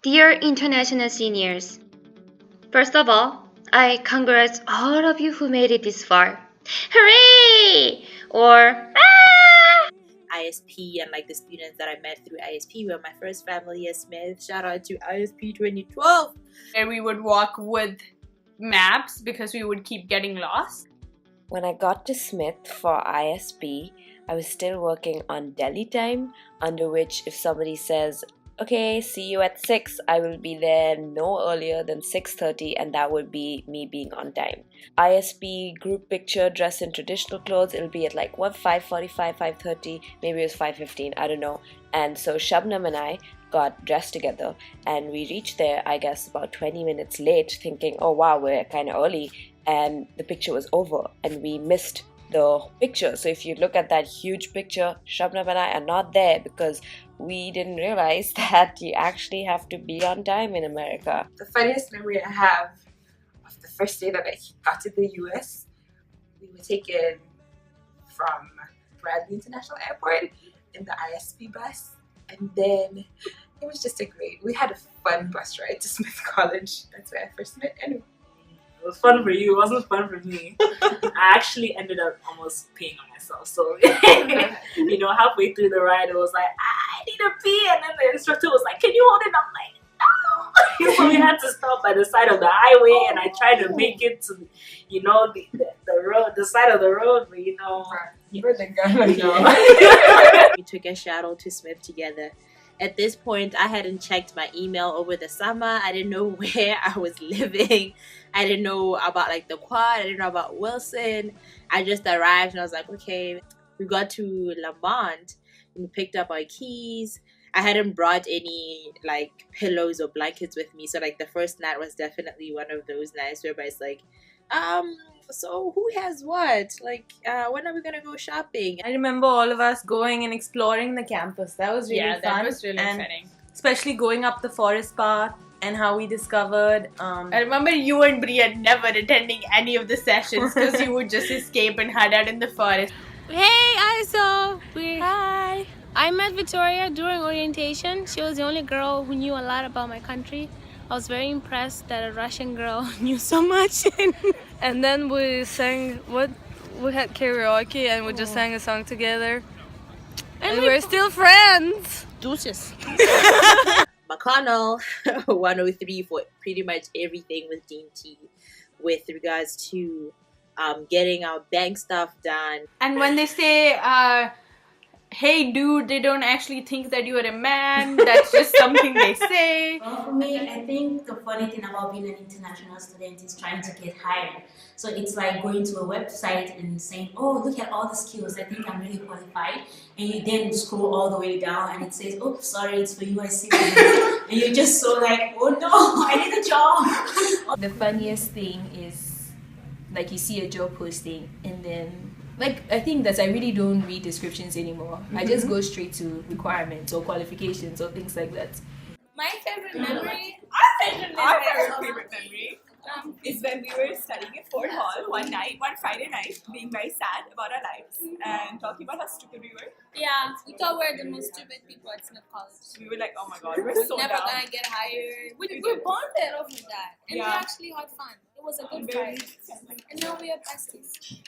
Dear international seniors, first of all, I congratulate all of you who made it this far. Hooray! Or ah! ISP and like the students that I met through ISP were my first family as Smith. Shout out to ISP 2012. And we would walk with maps because we would keep getting lost. When I got to Smith for ISP, I was still working on Delhi time, under which if somebody says, okay, see you at 6, I will be there no earlier than 6:30, and that would be me being on time. ISP group picture dressed in traditional clothes, it'll be at like 5:45, 5:30, maybe it was 5:15, I don't know. And so Shabnam and I got dressed together and we reached there, I guess, about 20 minutes late, thinking, oh wow, we're kind of early, and the picture was over and we missed the picture. So if you look at that huge picture, Shabnam and I are not there because we didn't realize that you actually have to be on time in America. The funniest memory I have of the first day that I got to the US, we were taken from Bradley International Airport in the ISP bus, and then it was just we had a fun bus ride to Smith College. That's where I first met Enu. It was fun for you, it wasn't fun for me. I actually ended up almost peeing on myself. So, halfway through the ride, it was like, I need to pee. And then the instructor was like, can you hold it? I'm like, no. So we had to stop by the side of the highway and I tried to make it to, the road, the side of the road, but You're the guy. We took a shuttle to Smith together. At this point, I hadn't checked my email over the summer. I didn't know where I was living. I didn't know about like the quad. I didn't know about Wilson. I just arrived and I was like, okay. We got to Lamont and we picked up our keys. I hadn't brought any like pillows or blankets with me. So like the first night was definitely one of those nights where it's like, so who has what? Like, when are we gonna go shopping? I remember all of us going and exploring the campus. That was really fun. That was really exciting. Especially going up the forest path and how we discovered. I remember you and Bria never attending any of the sessions because you would just escape and hide out in the forest. Hey, Iso! Hi! I met Victoria during orientation. She was the only girl who knew a lot about my country. I was very impressed that a Russian girl knew so much. And then we sang, we had karaoke and we just sang a song together. And we're still friends! Deuces. McConnell 103 for pretty much everything with Dean T with regards to getting our bank stuff done. And when they say, hey dude, they don't actually think that you're a man. That's just something they say. Well, for me, I think the funny thing about being an international student is trying to get hired. So it's like going to a website and saying, oh, look at all the skills. I think I'm really qualified. And you then scroll all the way down and it says, oh, sorry, it's for US citizens. And you're just so like, oh no, I need a job. The funniest thing is, like, you see a job posting and then, like, I think that I really don't read descriptions anymore. I just go straight to requirements or qualifications or things like that. My favorite memory, our favorite memory is when we were studying at Fort Hall one Friday night, being very sad about our lives and talking about how stupid we were. Yeah, we thought we were the most stupid people at Smith College. We were like, oh my god, we're so never dumb. gonna get hired. We were bonded over that, and we actually had fun. It was a good time, and now we are besties.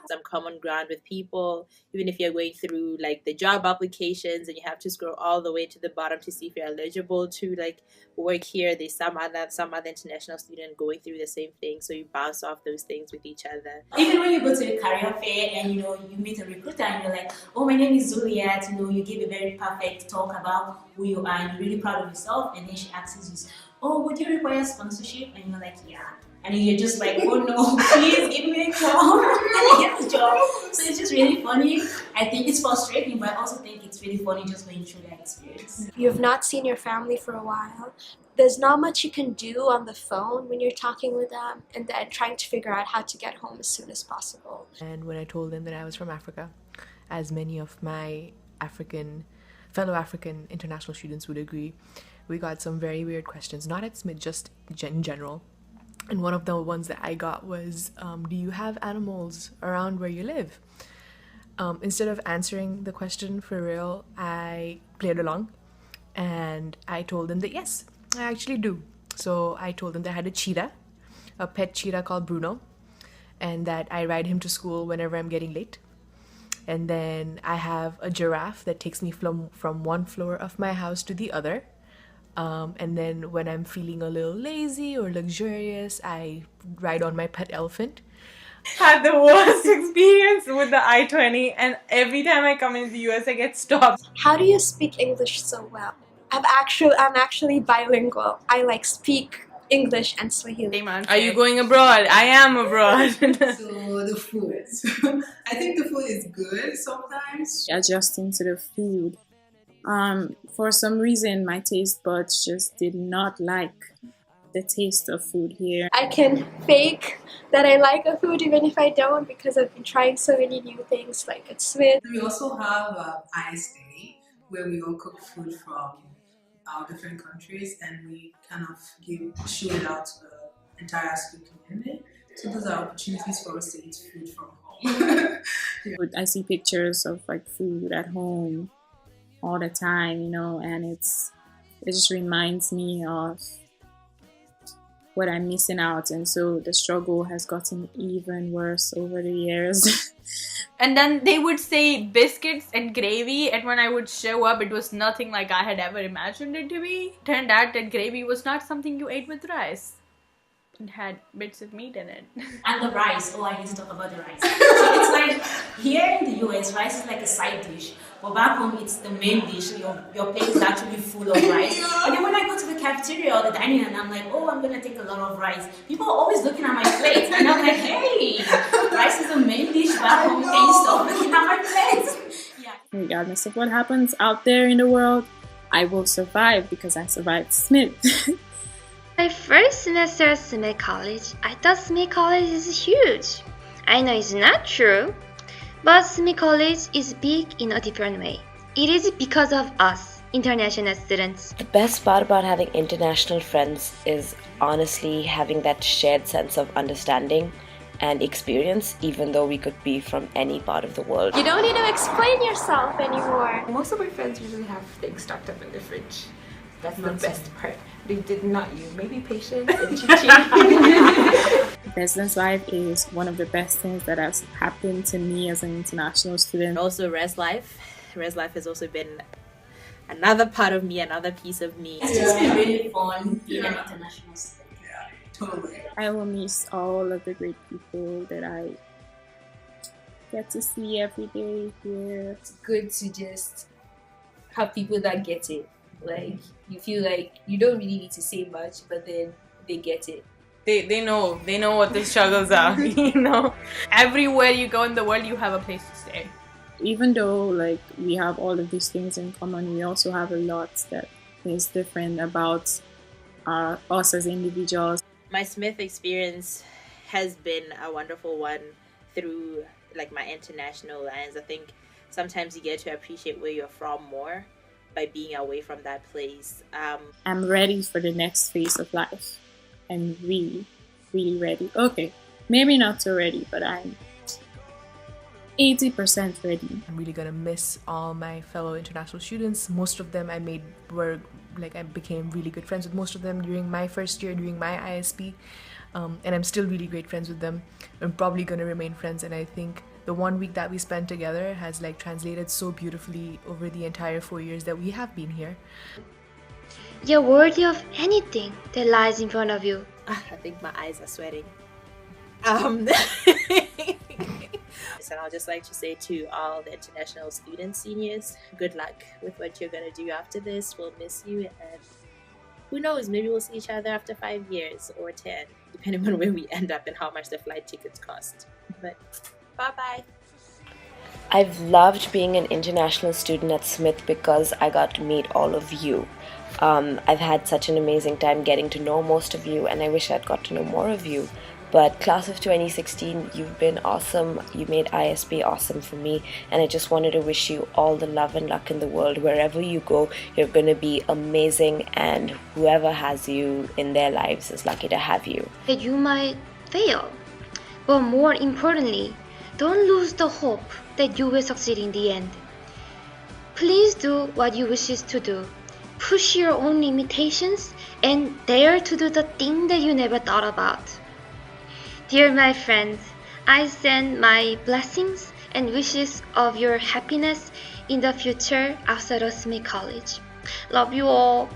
Some common ground with people, even if you're going through like the job applications and you have to scroll all the way to the bottom to see if you're eligible to like work here. There's some other international student going through the same thing, so you bounce off those things with each other. Even when you go to a career fair and you meet a recruiter and you're like, oh, my name is Juliet, you give a very perfect talk about who you are and you're really proud of yourself, and then she asks you, oh, would you require sponsorship? And you're like, yeah. And you're just like, oh no, please give me a job. And you get the job. So it's just really funny. I think it's frustrating, but I also think it's really funny just going through that experience. You have not seen your family for a while. There's not much you can do on the phone when you're talking with them, and then trying to figure out how to get home as soon as possible. And when I told them that I was from Africa, as many of my fellow African international students would agree, we got some very weird questions, not at Smith, just in general. And one of the ones that I got was, do you have animals around where you live? Instead of answering the question for real, I played along and I told them that yes, I actually do. So I told them that I had a cheetah, a pet cheetah called Bruno, and that I ride him to school whenever I'm getting late. And then I have a giraffe that takes me from one floor of my house to the other. And then when I'm feeling a little lazy or luxurious, I ride on my pet elephant. Had the worst experience with the I-20, and every time I come into the US I get stopped. How do you speak English so well? I'm actually bilingual. I like speak English and Swahili. Are you going abroad? I am abroad. So the food. I think the food is good sometimes. Adjusting to the food. For some reason, my taste buds just did not like the taste of food here. I can fake that I like a food even if I don't, because I've been trying so many new things like at Smith. We also have ISA, where we all cook food from our different countries, and we kind of show it out to the entire school community. So those are opportunities for us to eat food from home. I see pictures of like food at home all the time, you know, and it just reminds me of what I'm missing out, and so the struggle has gotten even worse over the years. And then they would say biscuits and gravy, and when I would show up, it was nothing like I had ever imagined it to be. Turned out that gravy was not something you ate with rice. It had bits of meat in it. And the rice. Oh, I need to talk about the rice. So it's like, here in the US, rice is like a side dish. But back home, it's the main dish. Your plate is actually full of rice. And then when I go to the cafeteria or the dining and I'm like, oh, I'm going to take a lot of rice. People are always looking at my plate. And I'm like, hey, rice is the main dish back home. Can you stop looking at my plate? Yeah. Regardless of what happens out there in the world, I will survive because I survived Smith. My first semester at Smith College, I thought Smith College is huge. I know it's not true, but Smith College is big in a different way. It is because of us, international students. The best part about having international friends is honestly having that shared sense of understanding and experience, even though we could be from any part of the world. You don't need to explain yourself anymore. Most of my friends usually have things stocked up in the fridge. That's the best part. They did not. You may be patient and Residence life is one of the best things that has happened to me as an international student. Also, Res life. Res life has also been another part of me, another piece of me. It's just been really fun being an international student. Yeah, totally. I will miss all of the great people that I get to see every day here. It's good to just have people that get it. Like, you feel like you don't really need to say much, but then they get it. They know what the struggles are, you know. Everywhere you go in the world, you have a place to stay. Even though like we have all of these things in common, we also have a lot that is different about us as individuals. My Smith experience has been a wonderful one through like my international lens. I think sometimes you get to appreciate where you're from more by being away from that place. I'm ready for the next phase of life. I'm really, really ready. Okay, maybe not so ready, but I'm 80% ready. I'm really gonna miss all my fellow international students. Most of them I became really good friends with most of them during my first year, during my ISP. And I'm still really great friends with them. I'm probably gonna remain friends, and I think the 1 week that we spent together has like translated so beautifully over the entire 4 years that we have been here. You're worthy of anything that lies in front of you. I think my eyes are sweating. And I'll just like to say to all the international student seniors, good luck with what you're gonna do after this. We'll miss you, and who knows, maybe we'll see each other after 5 years or 10, depending on where we end up and how much the flight tickets cost. But bye-bye. I've loved being an international student at Smith because I got to meet all of you. I've had such an amazing time getting to know most of you, and I wish I'd got to know more of you. But class of 2016, you've been awesome. You made ISP awesome for me, and I just wanted to wish you all the love and luck in the world. Wherever you go, you're going to be amazing, and whoever has you in their lives is lucky to have you. That you might fail, but more importantly, don't lose the hope that you will succeed in the end. Please do what you wish to do. push your own limitations, and dare to do the thing that you never thought about. Dear my friend, I send my blessings and wishes of your happiness in the future outside of Smith College. Love you all.